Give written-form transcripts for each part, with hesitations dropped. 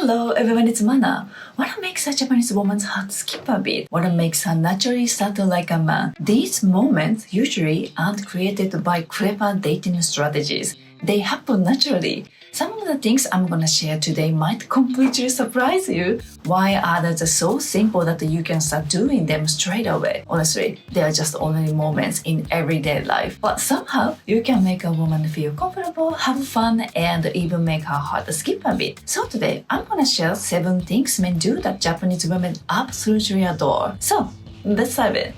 Hello everyone, it's Mana. What makes a Japanese woman's heart skip a beat? What makes her naturally start like a man? These moments usually aren't created by clever dating strategies. They happen naturally. Some of the things I'm gonna share today might completely surprise you. Why others are so simple that you can start doing them straight away. Honestly, they are just ordinary moments in everyday life. But somehow, you can make a woman feel comfortable, have fun, and even make her heart skip a bit. So today, I'm gonna share 7 things men do that Japanese women absolutely adore. So, let's dive in.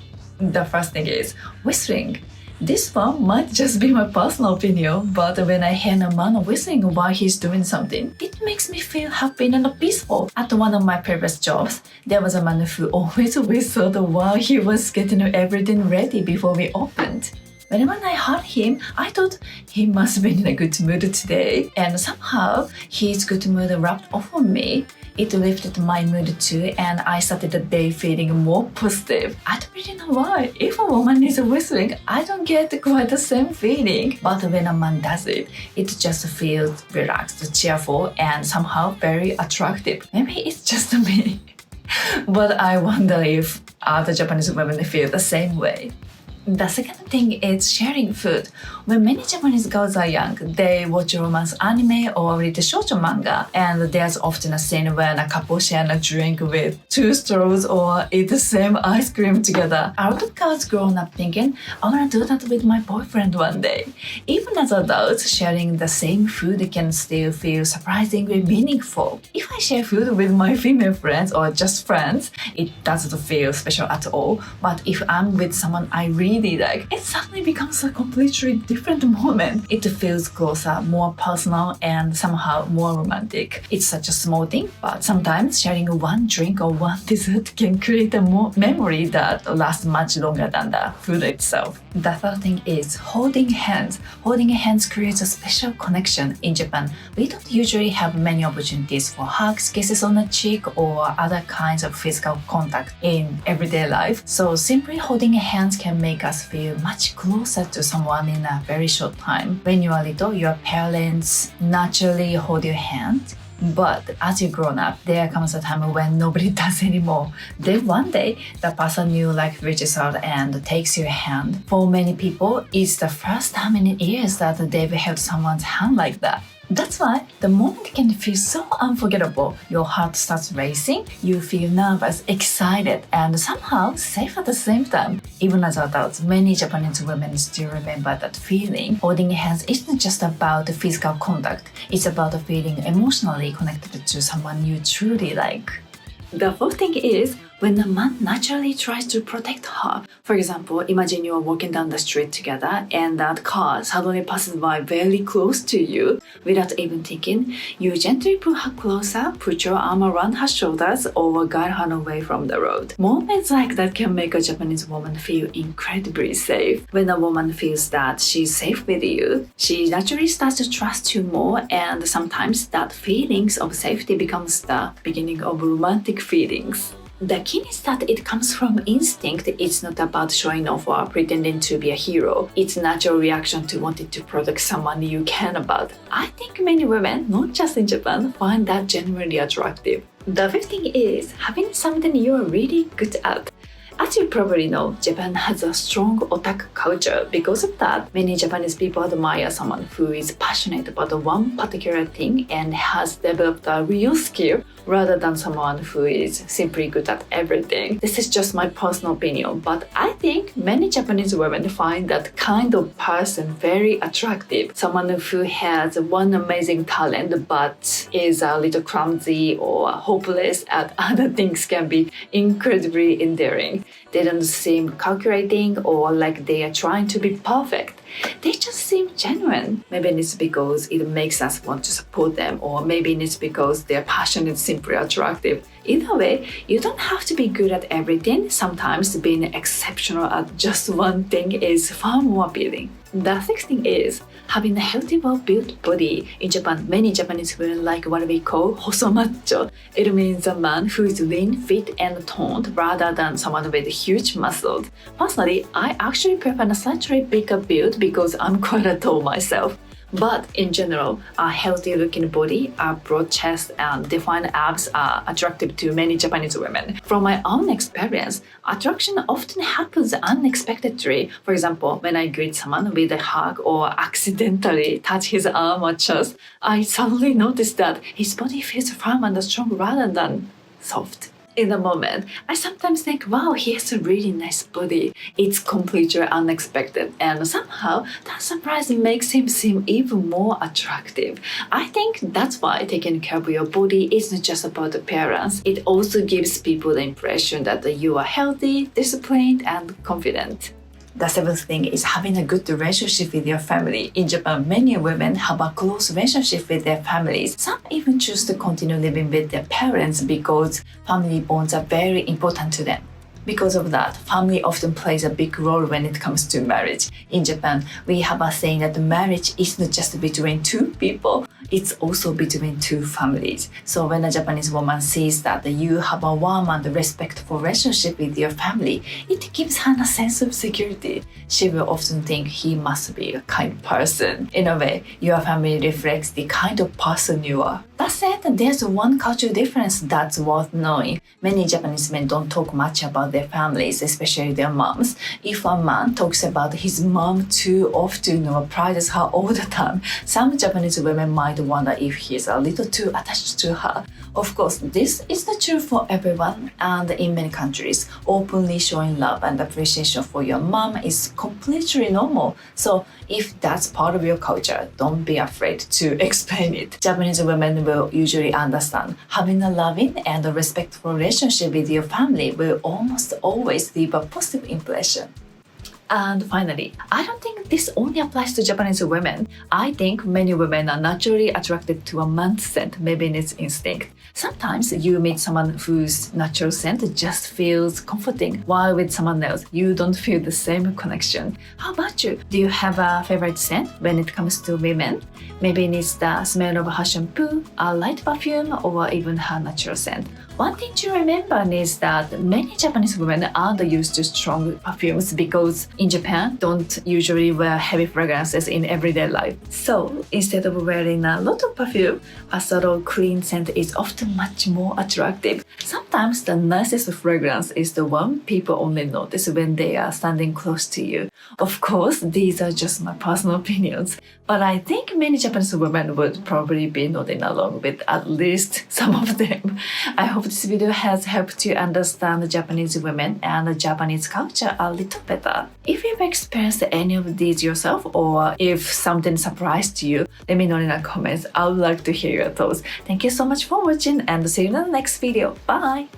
The first thing is whistling. This one might just be my personal opinion, but when I hear a man whistling while he's doing something, it makes me feel happy and peaceful. At one of my previous jobs, there was a man who always whistled while he was getting everything ready before we opened. When I heard him, I thought he must be in a good mood today, and somehow his good mood rubbed off on me. It lifted my mood too, and I started the day feeling more positive. I don't really know why. If a woman is whistling, I don't get quite the same feeling. But when a man does it, it just feels relaxed, cheerful, and somehow very attractive. Maybe it's just me. But I wonder if other Japanese women feel the same way. The second thing is sharing food. When many Japanese girls are young, they watch romance anime or read shoujo manga, and there's often a scene when a couple share a drink with 2 straws or eat the same ice cream together. A lot of girls grown up thinking, I wanna do that with my boyfriend one day. Even as adults, sharing the same food can still feel surprisingly meaningful. If I share food with my female friends or just friends, it doesn't feel special at all. But if I'm with someone I really like, it suddenly becomes a completely different moment. It feels closer, more personal, and somehow more romantic. It's such a small thing, but sometimes sharing one drink or one dessert can create a more memory that lasts much longer than the food itself. The third thing is holding hands. Holding hands creates a special connection. In Japan, we don't usually have many opportunities for hugs, kisses on the cheek, or other kinds of physical contact in everyday life. So simply holding hands can make us feel much closer to someone in a very short time. When you are little, your parents naturally hold your hand. But as you grown up, there comes a time when nobody does anymore. Then one day, the person you like reaches out and takes your hand. For many people, it's the first time in years that they've held someone's hand like that. That's why the moment can feel so unforgettable. Your heart starts racing, you feel nervous, excited, and somehow safe at the same time. Even as adults, many Japanese women still remember that feeling. Holding hands isn't just about physical contact, it's about feeling emotionally connected to someone you truly like. The fourth thing is when a man naturally tries to protect her. For example, imagine you are walking down the street together and that car suddenly passes by very close to you. Without even thinking, you gently pull her closer, put your arm around her shoulders, or guide her away from the road. Moments like that can make a Japanese woman feel incredibly safe. When a woman feels that she's safe with you, she naturally starts to trust you more, and sometimes that feelings of safety becomes the beginning of romantic feelings. The key is that it comes from instinct. It's not about showing off or pretending to be a hero. It's a natural reaction to wanting to protect someone you care about. I think many women, not just in Japan, find that genuinely attractive. The fifth thing is having something you're really good at. As you probably know, Japan has a strong otaku culture. Because of that, many Japanese people admire someone who is passionate about one particular thing and has developed a real skill rather than someone who is simply good at everything. This is just my personal opinion, but I think many Japanese women find that kind of person very attractive. Someone who has one amazing talent but is a little clumsy or hopeless at other things can be incredibly endearing. They don't seem calculating or like they are trying to be perfect. They just seem genuine. Maybe it's because it makes us want to support them, or maybe it's because their passion is simply attractive. Either way, you don't have to be good at everything. Sometimes being exceptional at just one thing is far more appealing. The sixth thing is having a healthy, well-built body. In Japan, many Japanese women like what we call hosomacho. It means a man who is lean, fit, and toned rather than someone with huge muscles. Personally, I actually prefer a slightly bigger build because I'm quite a tall myself. But in general, a healthy looking body, a broad chest, and defined abs are attractive to many Japanese women. From my own experience, attraction often happens unexpectedly. For example, when I greet someone with a hug or accidentally touch his arm or chest, I suddenly notice that his body feels firm and strong rather than soft. In the moment, I sometimes think, wow, he has a really nice body. It's completely unexpected, and somehow that surprise makes him seem even more attractive. I think that's why taking care of your body isn't just about appearance. It also gives people the impression that you are healthy, disciplined, and confident. The seventh thing is having a good relationship with your family. In Japan, many women have a close relationship with their families. Some even choose to continue living with their parents because family bonds are very important to them. Because of that, family often plays a big role when it comes to marriage. In Japan, we have a saying that marriage isn't just between two people, it's also between two families. So when a Japanese woman sees that you have a warm and respectful relationship with your family, it gives her a sense of security. She will often think he must be a kind person. In a way, your family reflects the kind of person you are. That said, there's one cultural difference that's worth knowing. Many Japanese men don't talk much about their families, especially their moms. If a man talks about his mom too often or praises her all the time, some Japanese women might wonder if he's a little too attached to her. Of course, this is not true for everyone, and in many countries, openly showing love and appreciation for your mom is completely normal. So if that's part of your culture, don't be afraid to explain it. Japanese women will usually understand. Having a loving and a respectful relationship with your family will almost always leave a positive impression. And finally, I don't think this only applies to Japanese women. I think many women are naturally attracted to a man's scent, maybe it's instinct. Sometimes you meet someone whose natural scent just feels comforting, while with someone else, you don't feel the same connection. How about you? Do you have a favorite scent when it comes to women? Maybe it's the smell of her shampoo, a light perfume, or even her natural scent. One thing to remember is that many Japanese women aren't used to strong perfumes because in Japan don't usually wear heavy fragrances in everyday life. So instead of wearing a lot of perfume, a subtle clean scent is often much more attractive. Sometimes the nicest fragrance is the one people only notice when they are standing close to you. Of course, these are just my personal opinions, but I think many Japanese women would probably be nodding along with at least some of them. I hope this video has helped you understand Japanese women and Japanese culture a little better. If you've experienced any of these yourself, or if something surprised you, let me know in the comments. I would like to hear your thoughts. Thank you so much for watching, and see you in the next video. Bye!